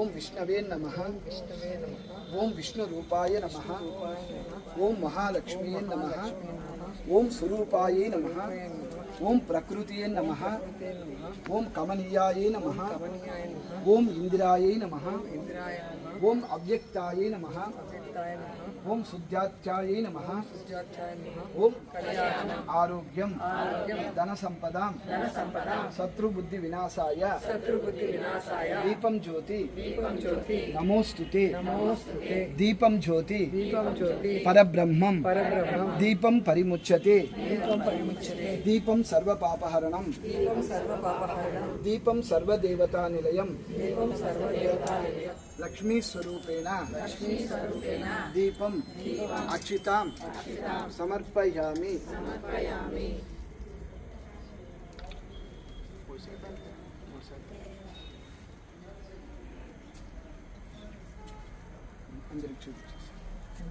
ఓం విష్ణవే నమః. ఓం విష్ణురూపాయ నమః. ఓం మహాలక్ష్మీయే నమః. ఓం స్వరూపాయే నమః. ఓం ప్రకృతియే నమః. ఓం కమనీయాయే నమః. ఓం ఇందిరాయే నమః. ఓం అవ్యక్తాయే నమః. ఓం శుద్ధాత్యాయే నమః. ఓం ఆరోగ్యం ధన సంపద శత్రుబుద్ధి వినాశాయ దీపం జ్యోతి నమోస్తుతే దీపం జ్యోతి పరబ్రహ్మం దీపం పరిముచ్యతే దీపం సర్వపాపహరణం దీపం సర్వదేవతా నిలయం లక్ష్మీ స్వరూపేణ దీపం అక్షితాం సమర్పయామి. అందరికి చూపించు.